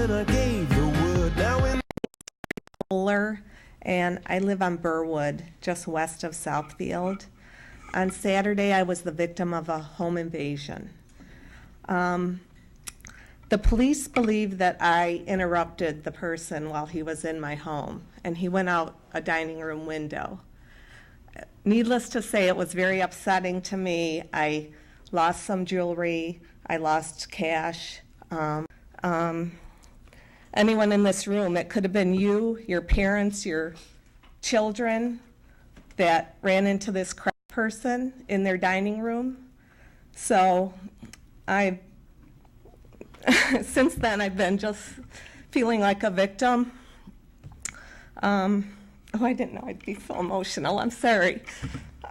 when I gave the word. Now when and I live on Burwood, just west of Southfield. On Saturday, I was the victim of a home invasion. The police believe that I interrupted the person while he was in my home, and he went out a dining room window. Needless to say, it was very upsetting to me. I lost some jewelry, I lost cash. Anyone in this room, it could have been you, your parents, your children that ran into this person in their dining room. So since then I've been just feeling like a victim. Oh, I didn't know I'd be so emotional, I'm sorry.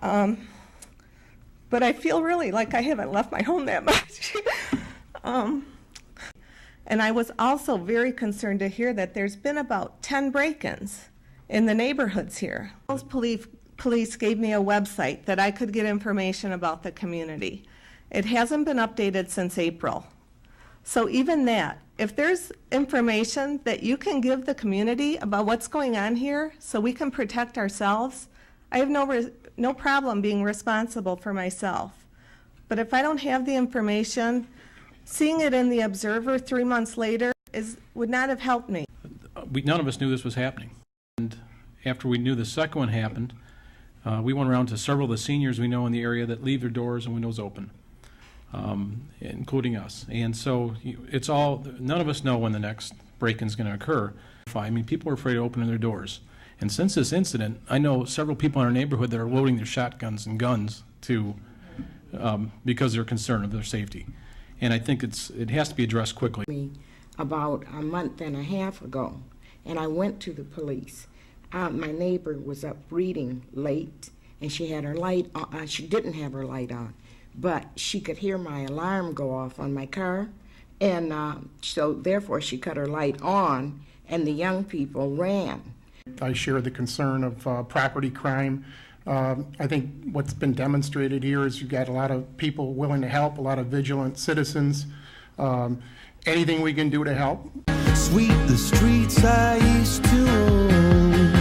But I feel really like I haven't left my home that much. And I was also very concerned to hear that there's been about 10 break-ins in the neighborhoods here. Police gave me a website that I could get information about the community. It hasn't been updated since April. So even that, if there's information that you can give the community about what's going on here so we can protect ourselves, I have no problem being responsible for myself. But if I don't have the information, seeing it in the Observer 3 months later would not have helped me. None of us knew this was happening. And after we knew the second one happened, we went around to several of the seniors we know in the area that leave their doors and windows open, including us. And so it's all, none of us know when the next break-in is going to occur. I mean, people are afraid of opening their doors. And since this incident, I know several people in our neighborhood that are loading their shotguns and guns because they're concerned of their safety. And I think it has to be addressed quickly. About a month and a half ago, and I went to the police. My neighbor was up reading late, and she had her light on. She didn't have her light on, but she could hear my alarm go off on my car, and so therefore she cut her light on, and the young people ran. I share the concern of property crime. I think what's been demonstrated here is you've got a lot of people willing to help, a lot of vigilant citizens. Anything we can do to help. sweep the streets I used to own.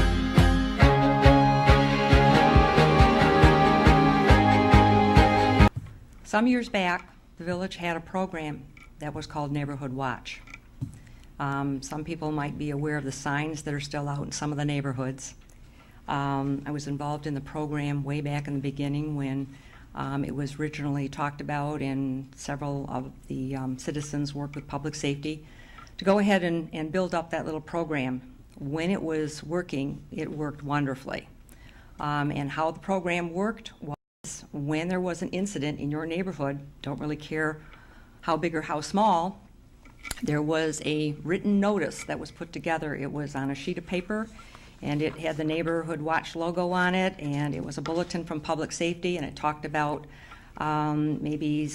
Some years back, the village had a program that was called Neighborhood Watch. Some people might be aware of the signs that are still out in some of the neighborhoods. I was involved in the program way back in the beginning when it was originally talked about, and several of the citizens worked with public safety to go ahead and build up that little program. When it was working, it worked wonderfully. And how the program worked was when there was an incident in your neighborhood, don't really care how big or how small, there was a written notice that was put together. It was on a sheet of paper, and it had the Neighborhood Watch logo on it, and it was a bulletin from public safety, and it talked about maybe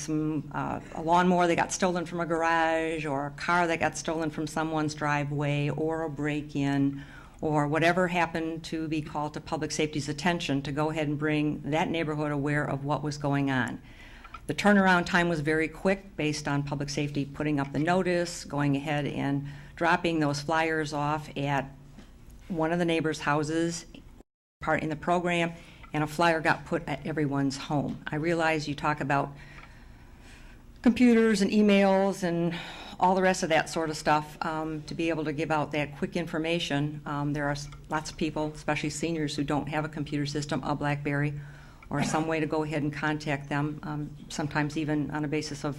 a lawnmower that got stolen from a garage, or a car that got stolen from someone's driveway, or a break-in, or whatever happened to be called to public safety's attention to go ahead and bring that neighborhood aware of what was going on. The turnaround time was very quick based on public safety putting up the notice, going ahead and dropping those flyers off at one of the neighbors' houses, part in the program, and a flyer got put at everyone's home. I realize you talk about computers and emails and all the rest of that sort of stuff. To be able to give out that quick information, there are lots of people, especially seniors, who don't have a computer system, a BlackBerry, or some way to go ahead and contact them, sometimes even on a basis of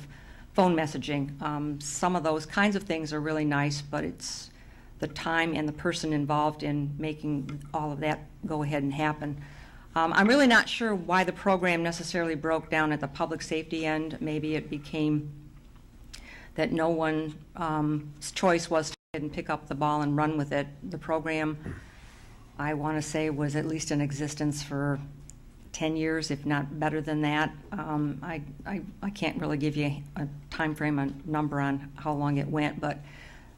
phone messaging. Some of those kinds of things are really nice, but it's the time and the person involved in making all of that go ahead and happen. I'm really not sure why the program necessarily broke down at the public safety end. Maybe it became that no one's choice was to go ahead and pick up the ball and run with it. The program, I want to say, was at least in existence for 10 years, if not better than that. I can't really give you a time frame, a number on how long it went, but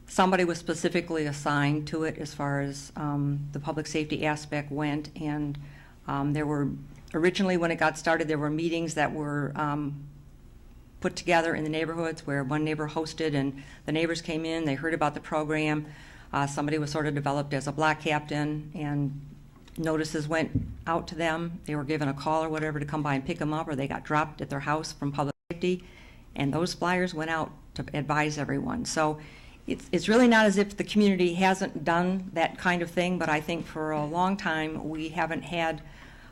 somebody was specifically assigned to it as far as the public safety aspect went, and there were, originally when it got started, there were meetings that were put together in the neighborhoods where one neighbor hosted and the neighbors came in, they heard about the program. Somebody was sort of developed as a block captain, and notices went out to them. They were given a call or whatever to come by and pick them up, or they got dropped at their house from public safety, and those flyers went out to advise everyone. So it's really not as if the community hasn't done that kind of thing, but I think for a long time we haven't had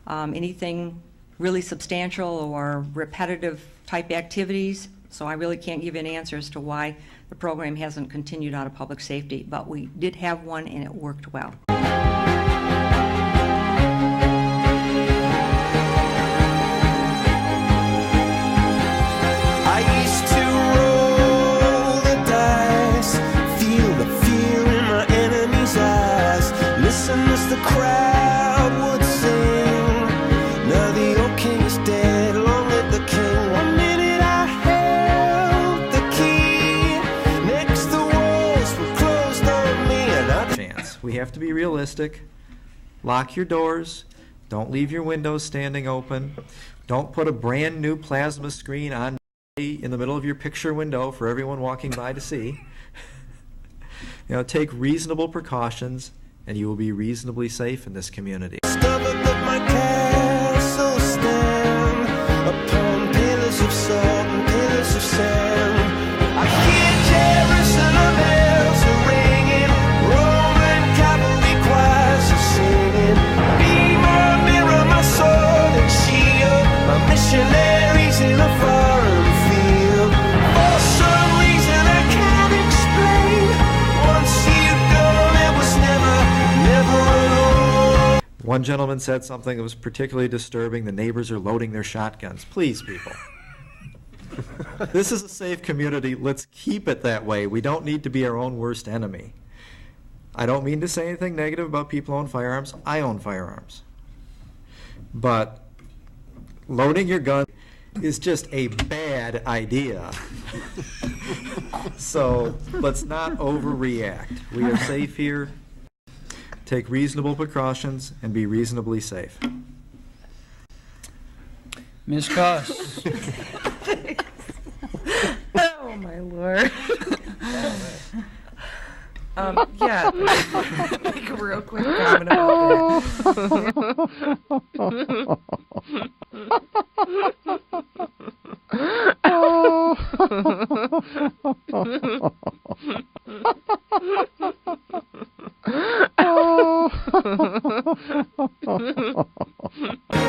anything really substantial or repetitive type activities, so I really can't give you an answer as to why the program hasn't continued out of public safety, but we did have one and it worked well. I used to roll the dice, feel the fear in my enemy's eyes, listen as the crowd would sing. Now the old king is dead, long live the king. 1 minute I held the key, next the walls were closed on me, and I chance. We have to be realistic. Lock your doors. Don't leave your windows standing open. Don't put a brand new plasma screen on in the middle of your picture window for everyone walking by to see. Take reasonable precautions, and you will be reasonably safe in this community. discovered that my castle stand upon pillars of salt and pillars of sand. I hear Jerusalem bells are ringing, Roman cavalry choirs are singing. Be my mirror, my sword and shield, my missionaries in a foreign field. For some reason I can't explain, once you've gone it was never alone. One gentleman said something that was particularly disturbing. The neighbors are loading their shotguns. Please, people. This is a safe community. Let's keep it that way. We don't need to be our own worst enemy. I don't mean to say anything negative about people who own firearms. I own firearms. But loading your gun is just a bad idea. So let's not overreact. We are safe here. Take reasonable precautions and be reasonably safe. Ms. Koss. Oh, my Lord. Yeah, make a real quick comment about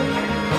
that.